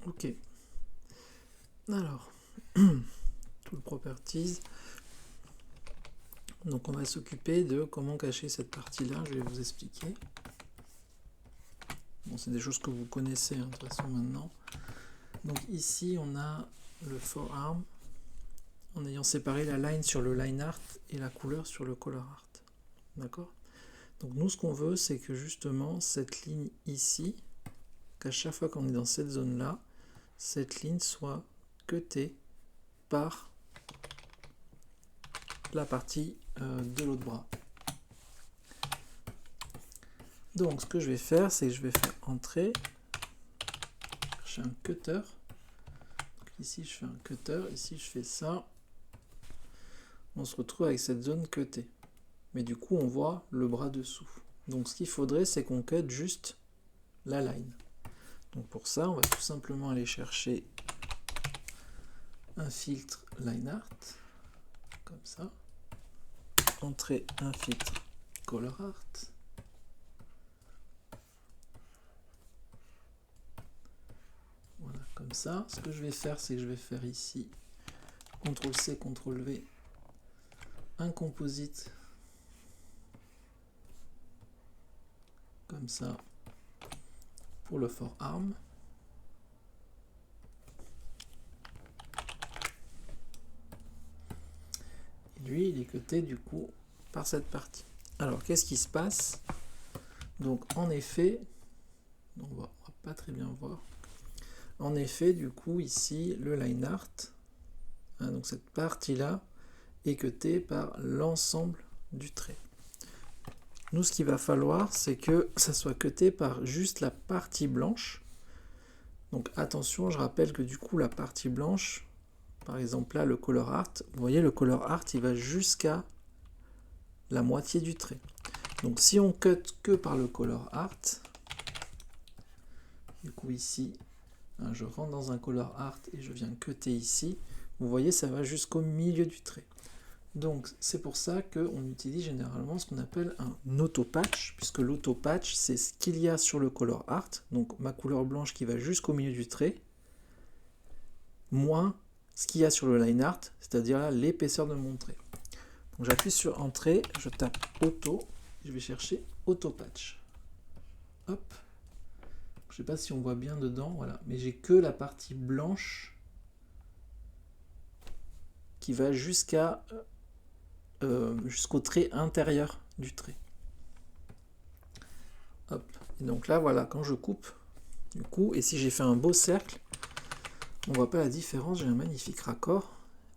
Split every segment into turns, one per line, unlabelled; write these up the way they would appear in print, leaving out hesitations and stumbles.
Ok. Alors, tout le properties. Donc on va s'occuper de comment cacher cette partie-là, je vais vous expliquer. Bon, c'est des choses que vous connaissez de toute façon maintenant. Donc ici on a le forearm en ayant séparé la line sur le line art et la couleur sur le color art. D'accord? Donc nous ce qu'on veut c'est que justement cette ligne ici, qu'à chaque fois qu'on est dans cette zone là, cette ligne soit cutée par la partie de l'autre bras. Donc ce que je vais faire, c'est que je vais faire entrer, chercher un cutter. Donc, ici je fais un cutter, ici je fais ça. On se retrouve avec cette zone cutée. Mais du coup on voit le bras dessous. Donc ce qu'il faudrait c'est qu'on cut juste la line. Donc pour ça on va tout simplement aller chercher un filtre line art, comme ça. Entrer un filtre color art. Voilà, comme ça. Ce que je vais faire, c'est que je vais faire ici CTRL-C, CTRL-V, un composite, comme ça, pour le forearm. Et lui, il est cuté du coup par cette partie. Alors, qu'est-ce qui se passe? Donc, en effet, on va pas très bien voir. En effet, du coup, ici, le line art, hein, donc cette partie-là, est cutée par l'ensemble du trait. Nous, ce qu'il va falloir, c'est que ça soit cuté par juste la partie blanche. Donc attention, je rappelle que du coup, la partie blanche, par exemple là, le color art, vous voyez, le color art, il va jusqu'à la moitié du trait. Donc si on cut que par le color art, du coup ici, hein, je rentre dans un color art et je viens cutter ici, vous voyez, ça va jusqu'au milieu du trait. Donc c'est pour ça qu'on utilise généralement ce qu'on appelle un auto-patch, puisque l'auto-patch c'est ce qu'il y a sur le color art, donc ma couleur blanche qui va jusqu'au milieu du trait, moins ce qu'il y a sur le line art, c'est-à-dire l'épaisseur de mon trait. Donc j'appuie sur entrée, je tape auto, je vais chercher auto-patch. Hop, je ne sais pas si on voit bien dedans, voilà, mais j'ai que la partie blanche qui va jusqu'au trait intérieur du trait. Hop. Et donc là, voilà, quand je coupe, du coup, et si j'ai fait un beau cercle, on voit pas la différence, j'ai un magnifique raccord.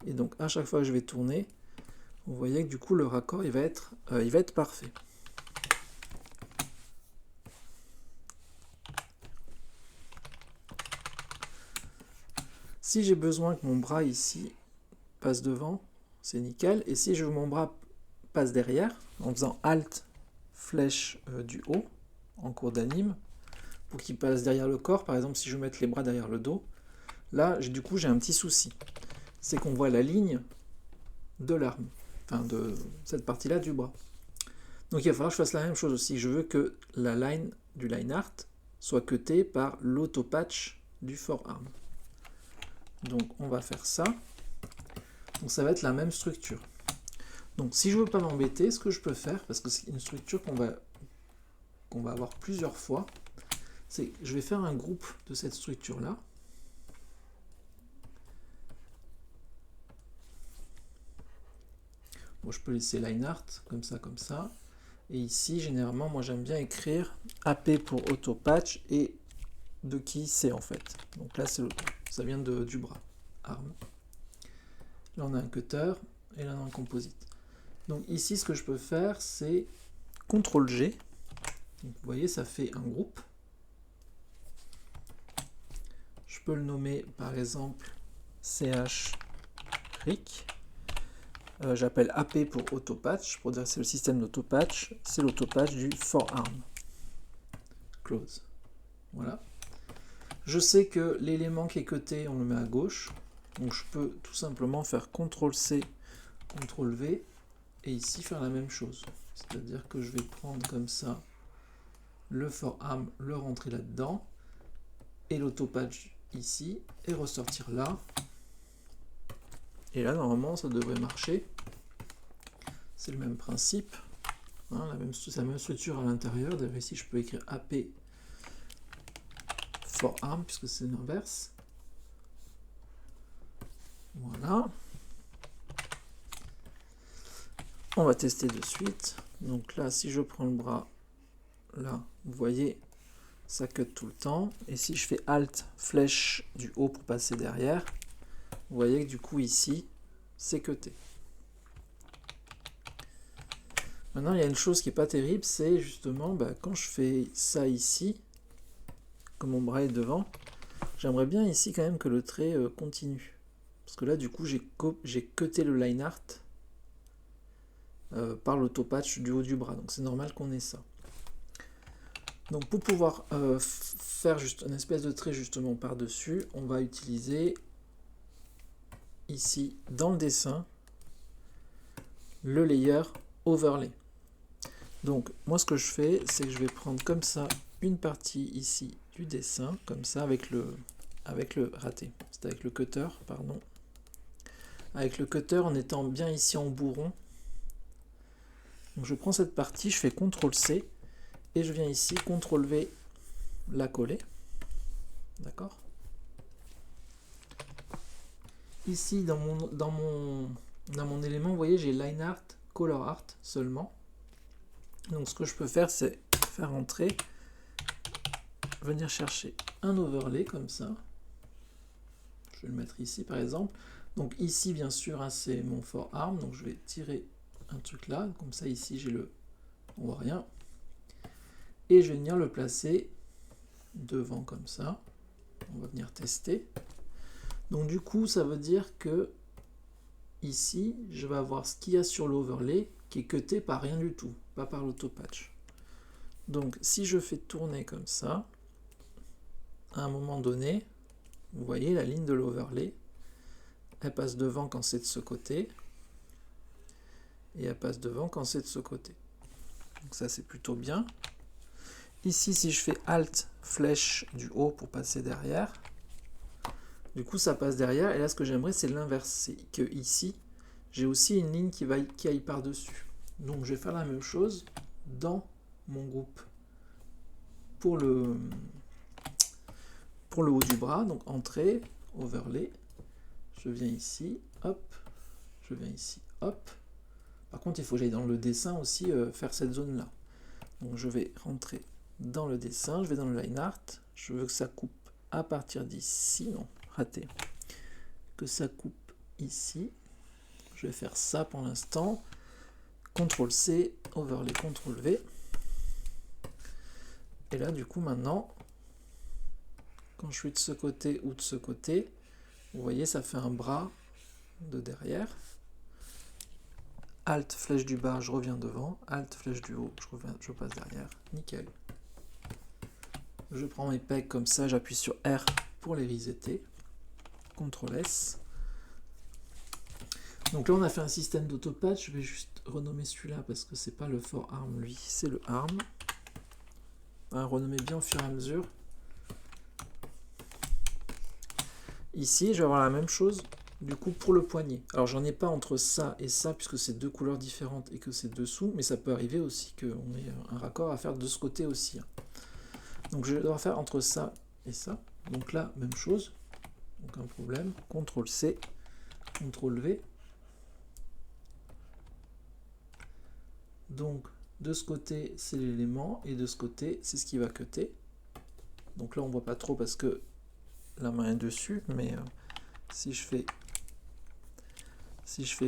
Et donc à chaque fois que je vais tourner, vous voyez que du coup le raccord il va être parfait. Si j'ai besoin que mon bras ici passe devant, c'est nickel. Et si je veux mon bras passe derrière, en faisant Alt, flèche du haut, en cours d'anime, pour qu'il passe derrière le corps, par exemple si je veux mettre les bras derrière le dos, là du coup j'ai un petit souci. C'est qu'on voit la ligne de l'arme, enfin de cette partie-là du bras. Donc il va falloir que je fasse la même chose aussi. Je veux que la line du line art soit cutée par l'auto-patch du forearm. Donc on va faire ça. Donc ça va être la même structure. Donc si je ne veux pas m'embêter, ce que je peux faire, parce que c'est une structure qu'on va avoir plusieurs fois, c'est que je vais faire un groupe de cette structure-là. Bon, je peux laisser line art, comme ça. Et ici, généralement, moi j'aime bien écrire AP pour auto-patch et de qui c'est en fait. Donc là, c'est l'auto. Ça vient du bras. Arm. Là, on a un cutter et là, on a un composite. Donc ici, ce que je peux faire, c'est CTRL-G. Donc, vous voyez, ça fait un groupe. Je peux le nommer, par exemple, CH-RIC. J'appelle AP pour auto-patch, pour dire que c'est le système d'auto-patch. C'est l'auto-patch du forearm. Close. Voilà. Je sais que l'élément qui est cuté, on le met à gauche. Donc je peux tout simplement faire CTRL-C, CTRL-V. Et ici faire la même chose. C'est-à-dire que je vais prendre comme ça le forearm, le rentrer là-dedans. Et l'autopatch ici et ressortir là. Et là, normalement, ça devrait marcher. C'est le même principe. Hein, c'est la même structure à l'intérieur. D'ailleurs, ici, je peux écrire AP for arm, puisque c'est l'inverse. Voilà. On va tester de suite. Donc là, si je prends le bras, là, vous voyez, ça cut tout le temps. Et si je fais Alt, flèche du haut pour passer derrière, vous voyez que du coup, ici, c'est cuté. Maintenant, il y a une chose qui n'est pas terrible, c'est justement, quand je fais ça ici, que mon bras est devant, j'aimerais bien ici quand même que le trait continue. Parce que là, du coup, j'ai cuté le line art par l'autopatch du haut du bras. Donc c'est normal qu'on ait ça. Donc pour pouvoir faire juste une espèce de trait justement par-dessus, on va utiliser ici dans le dessin le layer overlay. Donc moi ce que je fais, c'est que je vais prendre comme ça une partie ici du dessin, comme ça avec le raté, c'est avec le cutter, pardon. Avec le cutter en étant bien ici en bourron. Donc je prends cette partie, je fais CTRL-C et je viens ici, CTRL-V, la coller. D'accord? Ici, dans mon élément, vous voyez, j'ai Line Art, Color Art seulement. Donc ce que je peux faire, c'est faire entrer, venir chercher un overlay comme ça. Je vais le mettre ici par exemple. Donc ici, bien sûr, hein, c'est mon forearm. Donc je vais tirer un truc là. Comme ça, ici, j'ai le... on voit rien. Et je vais venir le placer devant comme ça. On va venir tester. Donc du coup, ça veut dire que ici, je vais avoir ce qu'il y a sur l'overlay qui est cuté par rien du tout, pas par l'autopatch. Donc si je fais tourner comme ça, à un moment donné, vous voyez la ligne de l'overlay, elle passe devant quand c'est de ce côté, et elle passe devant quand c'est de ce côté. Donc ça c'est plutôt bien. Ici, si je fais Alt, flèche du haut pour passer derrière, du coup ça passe derrière, et là ce que j'aimerais c'est l'inverse, c'est que ici, j'ai aussi une ligne qui aille par-dessus. Donc je vais faire la même chose dans mon groupe pour le haut du bras, donc entrée, overlay, je viens ici, hop, je viens ici, hop. Par contre, il faut que j'aille dans le dessin aussi faire cette zone-là. Donc je vais rentrer dans le dessin, je vais dans le line art, je veux que ça coupe à partir d'ici, non, raté, que ça coupe ici. Je vais faire ça pour l'instant. CTRL-C, overlay, CTRL-V. Et là, du coup, maintenant, quand je suis de ce côté ou de ce côté, vous voyez, ça fait un bras de derrière. Alt, flèche du bas, je reviens devant. Alt, flèche du haut, je passe derrière. Nickel. Je prends mes pegs comme ça, j'appuie sur R pour les resetter. CTRL-S. Donc là, on a fait un système d'autopatch. Je vais juste renommer celui-là parce que c'est pas le forearm, lui, c'est le arm. Renommer bien au fur et à mesure. Ici, je vais avoir la même chose du coup pour le poignet. Alors, j'en ai pas entre ça et ça puisque c'est deux couleurs différentes et que c'est dessous, mais ça peut arriver aussi qu'on ait un raccord à faire de ce côté aussi. Donc, je vais devoir faire entre ça et ça. Donc là, même chose. Aucun problème. CTRL-C, CTRL-V. Donc, de ce côté, c'est l'élément, et de ce côté, c'est ce qui va cutter. Donc là, on voit pas trop parce que la main est dessus, mais si je fais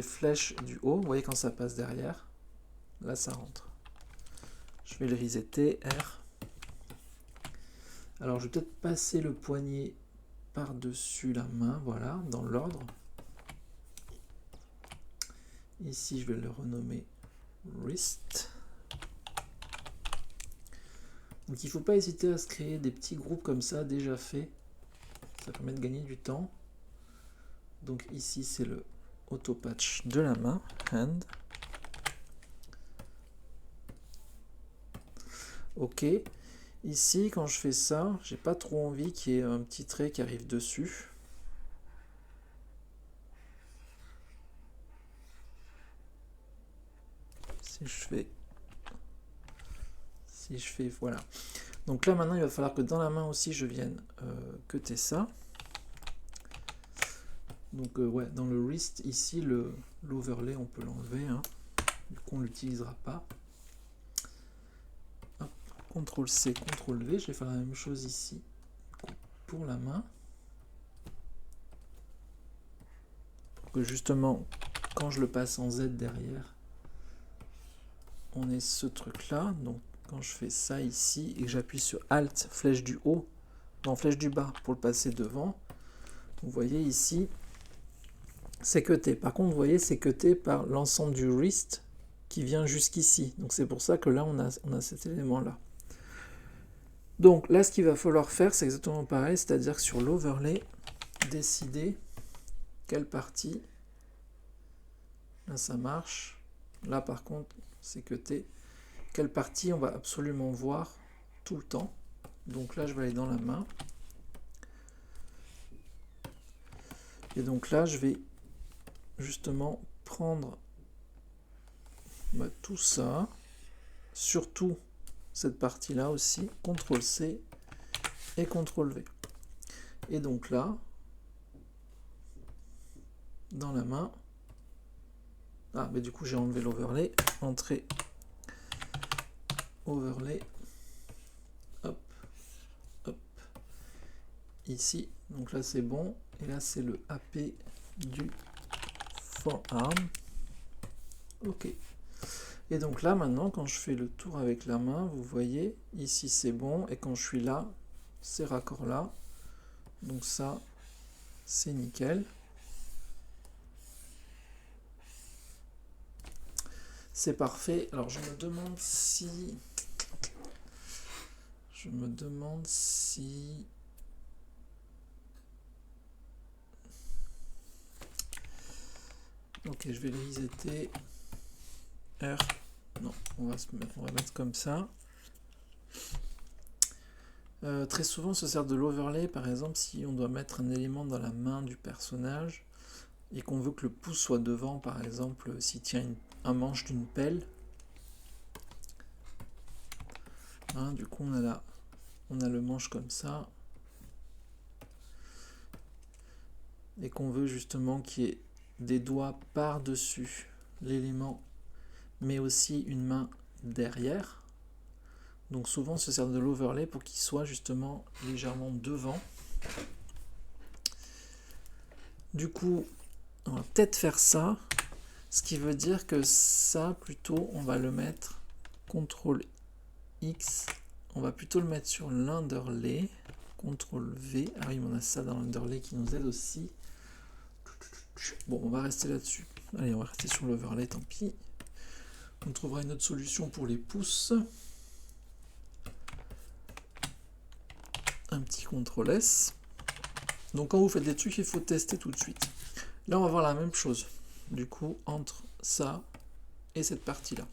flèche du haut, vous voyez quand ça passe derrière, là ça rentre. Je vais le resetter, R. Alors, je vais peut-être passer le poignet par-dessus la main, voilà, dans l'ordre. Ici, je vais le renommer wrist. Donc il ne faut pas hésiter à se créer des petits groupes comme ça, déjà faits. Ça permet de gagner du temps. Donc ici, c'est le auto-patch de la main, hand. Ok. Ici, quand je fais ça, j'ai pas trop envie qu'il y ait un petit trait qui arrive dessus. Si je fais, voilà. Donc là, maintenant, il va falloir que dans la main aussi, je vienne cutter ça. Donc ouais, dans le wrist, ici, l'overlay, on peut l'enlever. Hein. Du coup, on ne l'utilisera pas. CTRL-C, CTRL-V, je vais faire la même chose ici pour la main. Pour que justement, quand je le passe en Z derrière, on ait ce truc-là. Donc quand je fais ça ici et que j'appuie sur Alt, flèche du haut, non, flèche du bas pour le passer devant, vous voyez ici, c'est cuté. Par contre, vous voyez, c'est cuté par l'ensemble du wrist qui vient jusqu'ici. Donc c'est pour ça que là, on a cet élément-là. Donc là, ce qu'il va falloir faire, c'est exactement pareil, c'est-à-dire que sur l'overlay, décider quelle partie, là ça marche, là par contre, c'est cuté, quelle partie on va absolument voir tout le temps. Donc là, je vais aller dans la main. Et donc là, je vais justement prendre tout ça, surtout cette partie-là aussi, CTRL-C et CTRL-V. Et donc là, dans la main, ah, mais du coup j'ai enlevé l'overlay, entrée, overlay, hop, hop, ici, donc là c'est bon, et là c'est le AP du forearm, ok. Et donc là maintenant quand je fais le tour avec la main, vous voyez, ici c'est bon, et quand je suis là, ces raccords là, donc ça c'est nickel. C'est parfait. Alors je me demande si... Ok, je vais le resetter. R. Non, on va mettre comme ça. Très souvent, on se sert de l'overlay, par exemple, si on doit mettre un élément dans la main du personnage et qu'on veut que le pouce soit devant, par exemple, s'il tient un manche d'une pelle. Hein, du coup, on a le manche comme ça. Et qu'on veut justement qu'il y ait des doigts par-dessus l'élément, mais aussi une main derrière. Donc souvent on se sert de l'overlay pour qu'il soit justement légèrement devant. Du coup, on va peut-être faire ça, ce qui veut dire que ça, plutôt, on va le mettre CTRL X, on va plutôt le mettre sur l'underlay, CTRL V, ah oui, on a ça dans l'underlay qui nous aide aussi. Bon, on va rester là-dessus. Allez, on va rester sur l'overlay, tant pis. On trouvera une autre solution pour les pouces. Un petit CTRL S. Donc quand vous faites des trucs, il faut tester tout de suite. Là, on va voir la même chose. Du coup, entre ça et cette partie-là.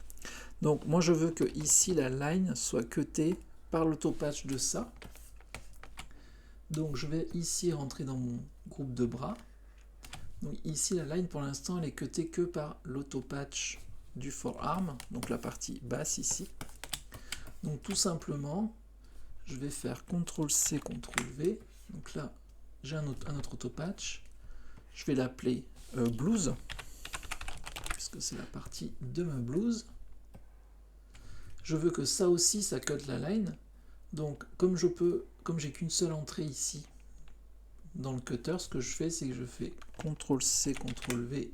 Donc moi, je veux que ici, la line soit cutée par l'autopatch de ça. Donc je vais ici rentrer dans mon groupe de bras. Donc ici, la line, pour l'instant, elle est cutée que par l'autopatch du forearm, donc la partie basse ici. Donc tout simplement, je vais faire CTRL-C, CTRL-V. Donc là, j'ai un autre autopatch. Je vais l'appeler blouse, puisque c'est la partie de ma blouse. Je veux que ça aussi, ça cut la line. Donc comme j'ai qu'une seule entrée ici dans le cutter, ce que je fais, c'est que je fais CTRL-C, CTRL-V.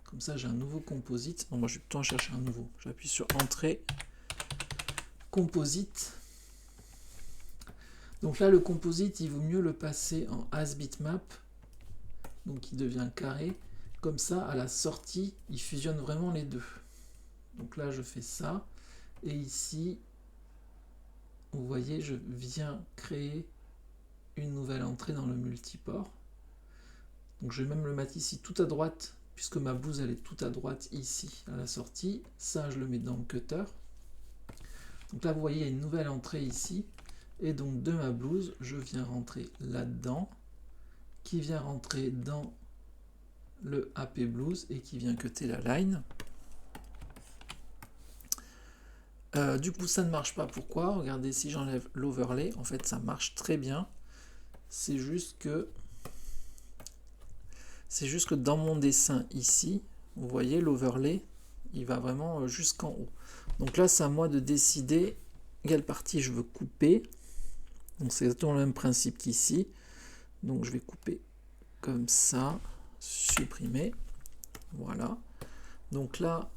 Comme ça, j'ai un nouveau composite. Non, moi, je vais plutôt en chercher un nouveau. J'appuie sur Entrée, Composite. Donc là, le composite, il vaut mieux le passer en as bitmap. Donc il devient carré. Comme ça, à la sortie, il fusionne vraiment les deux. Donc là, je fais ça. Et ici, vous voyez, je viens créer une nouvelle entrée dans le multiport. Donc je vais même le mettre ici tout à droite, puisque ma blouse, elle est tout à droite ici, à la sortie. Ça, je le mets dans le cutter. Donc là, vous voyez, il y a une nouvelle entrée ici. Et donc de ma blouse, je viens rentrer là-dedans, qui vient rentrer dans le AP blouse et qui vient cutter la line. Du coup, ça ne marche pas. Pourquoi? Regardez, si j'enlève l'overlay, en fait, ça marche très bien. C'est juste que dans mon dessin ici, vous voyez l'overlay, il va vraiment jusqu'en haut. Donc là, c'est à moi de décider quelle partie je veux couper. Donc c'est exactement le même principe qu'ici. Donc je vais couper comme ça, supprimer. Voilà. Donc là,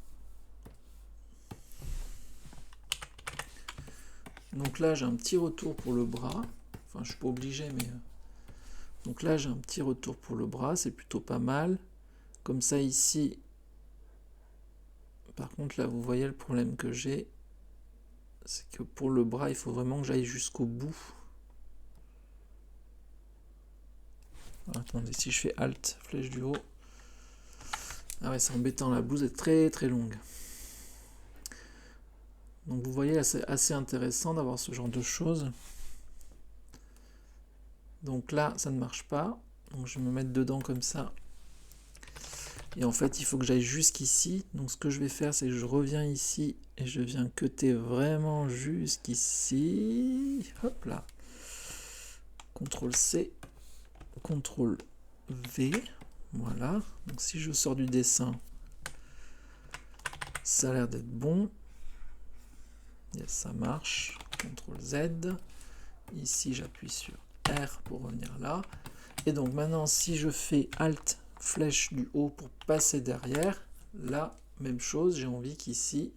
j'ai un petit retour pour le bras. Enfin, je suis pas obligé, mais... Donc là, j'ai un petit retour pour le bras, c'est plutôt pas mal. Comme ça, ici... Par contre, là, vous voyez le problème que j'ai. C'est que pour le bras, il faut vraiment que j'aille jusqu'au bout. Attendez, si je fais Alt, flèche du haut. Ah ouais, c'est embêtant, la blouse est très très longue. Donc vous voyez, c'est assez intéressant d'avoir ce genre de choses. Donc là, ça ne marche pas. Donc je vais me mettre dedans comme ça. Et en fait, il faut que j'aille jusqu'ici. Donc ce que je vais faire, c'est que je reviens ici et je viens cutter vraiment jusqu'ici. Hop là. CTRL C, CTRL V. Voilà. Donc si je sors du dessin, ça a l'air d'être bon. Yes, ça marche. CTRL Z. Ici, j'appuie sur R pour revenir là. Et donc maintenant, si je fais Alt, flèche du haut pour passer derrière, là, même chose, j'ai envie qu'ici,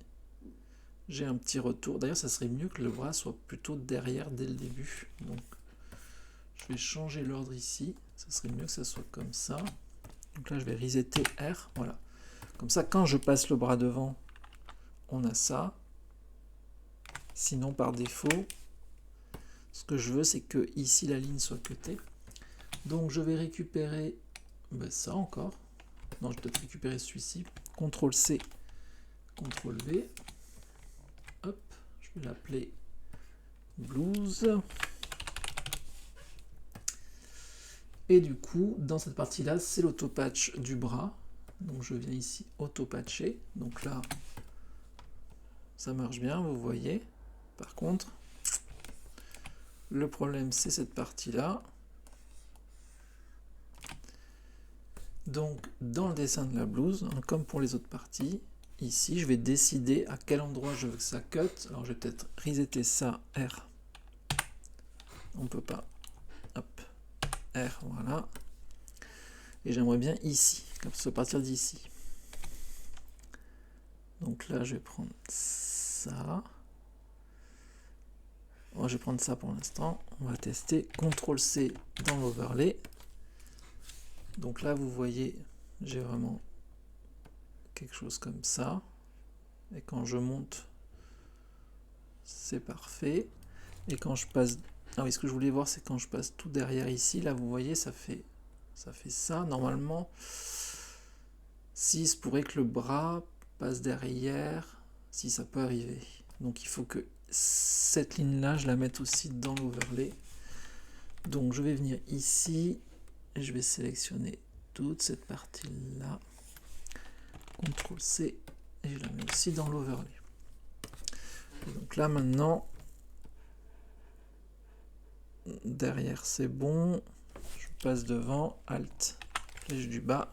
j'ai un petit retour. D'ailleurs, ça serait mieux que le bras soit plutôt derrière dès le début. Donc, je vais changer l'ordre ici. Ça serait mieux que ça soit comme ça. Donc là, je vais resetter R. Voilà. Comme ça, quand je passe le bras devant, on a ça. Sinon, par défaut, ce que je veux, c'est que ici, la ligne soit cutée. Donc, je vais récupérer ça encore. Non, je vais peut-être récupérer celui-ci. CTRL C, CTRL V. Hop, je vais l'appeler blouse. Et du coup, dans cette partie-là, c'est l'autopatch du bras. Donc je viens ici auto-patcher. Donc là, ça marche bien, vous voyez. Par contre, le problème, c'est cette partie-là. Donc, dans le dessin de la blouse, comme pour les autres parties, ici, je vais décider à quel endroit je veux que ça cut. Alors, je vais peut-être resetter ça, R. On peut pas. Hop, R, voilà. Et j'aimerais bien ici, comme ça, à partir d'ici. Donc là, je vais prendre ça. Bon, je vais prendre ça pour l'instant. On va tester. CTRL-C dans l'overlay. Donc là, vous voyez, j'ai vraiment quelque chose comme ça. Et quand je monte, c'est parfait. Et quand je passe... Ah oui, ce que je voulais voir, c'est quand je passe tout derrière ici. Là, vous voyez, ça fait ça. Normalement, si il se pourrait que le bras passe derrière, si ça peut arriver. Donc il faut que cette ligne-là, je la mette aussi dans l'overlay. Donc je vais venir ici, et je vais sélectionner toute cette partie-là. CTRL-C, et je la mets aussi dans l'overlay. Donc là maintenant, derrière c'est bon, je passe devant, Alt, flèche du bas.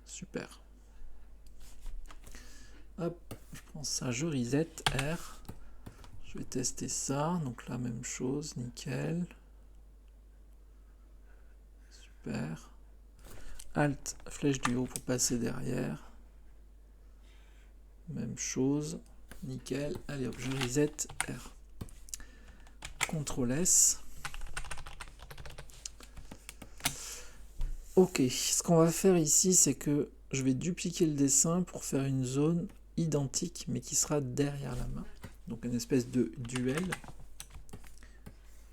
Super. Hop, je prends ça, je reset, R. Je vais tester ça, donc la même chose, nickel. Super. Alt, flèche du haut pour passer derrière. Même chose, nickel. Allez hop, je reset, R. CTRL S. Ok, ce qu'on va faire ici, c'est que je vais dupliquer le dessin pour faire une zone identique, mais qui sera derrière la main. Donc une espèce de duel.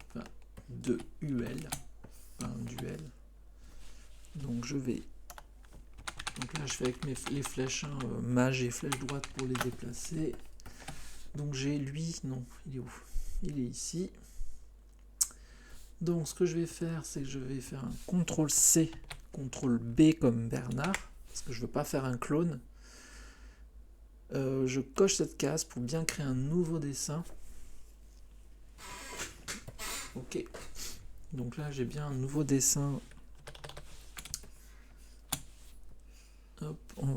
Enfin, de UL. Pas un duel. Donc je vais Donc là je fais avec les flèches, hein, mage et flèche droite pour les déplacer. Donc j'ai lui, non, il est où? Il est ici. Donc ce que je vais faire, c'est que je vais faire un CTRL-C, CTRL-B comme Bernard, parce que je ne veux pas faire un clone. Je coche cette case pour bien créer un nouveau dessin. Ok. Donc là j'ai bien un nouveau dessin. Hop, on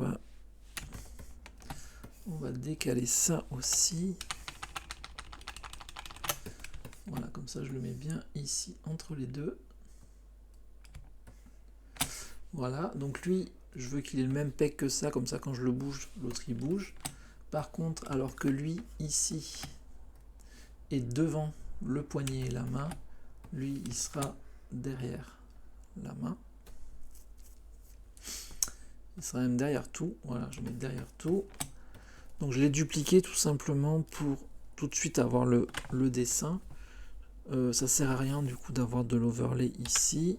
va décaler ça aussi. Voilà, comme ça je le mets bien ici entre les deux. Voilà, donc lui, je veux qu'il ait le même peg que ça, comme ça quand je le bouge, l'autre il bouge. Par contre, alors que lui, ici, est devant le poignet et la main, lui, il sera derrière la main. Il sera même derrière tout. Voilà, je mets derrière tout. Donc je l'ai dupliqué tout simplement pour tout de suite avoir le dessin. Ça sert à rien du coup d'avoir de l'overlay ici.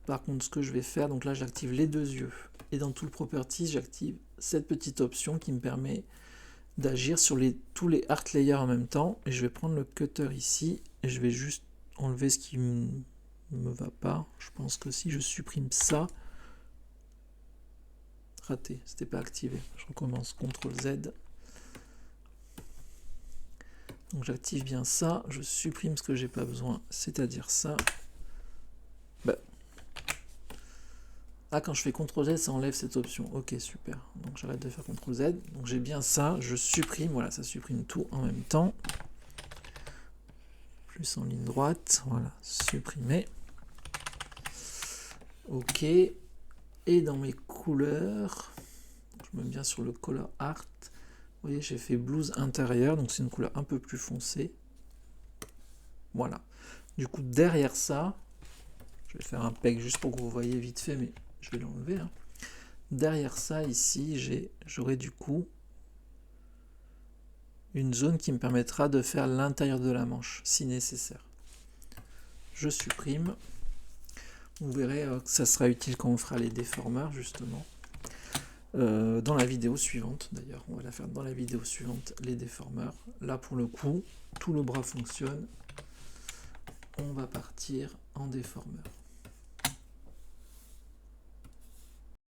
Par contre, ce que je vais faire, donc là j'active les deux yeux. Et dans tout le properties, j'active cette petite option qui me permet d'agir sur tous les art layers en même temps. Et je vais prendre le cutter ici et je vais juste enlever ce qui me va pas. Je pense que si je supprime ça, raté, c'était pas activé. Je recommence, CTRL Z. Donc j'active bien ça, je supprime ce que j'ai pas besoin, c'est-à-dire ça. Ah, quand je fais CTRL Z, ça enlève cette option. Ok, super. Donc j'arrête de faire CTRL Z. Donc j'ai bien ça, je supprime, voilà, ça supprime tout en même temps. Plus en ligne droite, voilà, supprimer. Ok. Et dans mes couleurs, je me mets bien sur le color art. Vous voyez, j'ai fait blues intérieur, donc c'est une couleur un peu plus foncée. Voilà. Du coup, derrière ça, je vais faire un peg juste pour que vous voyez vite fait, mais je vais l'enlever. Hein. Derrière ça, ici, j'aurai du coup une zone qui me permettra de faire l'intérieur de la manche, si nécessaire. Je supprime. Vous verrez que ça sera utile quand on fera les déformeurs, justement. Dans la vidéo suivante, d'ailleurs, on va la faire dans la vidéo suivante, les déformeurs. Là, pour le coup, tout le bras fonctionne. On va partir en déformeur.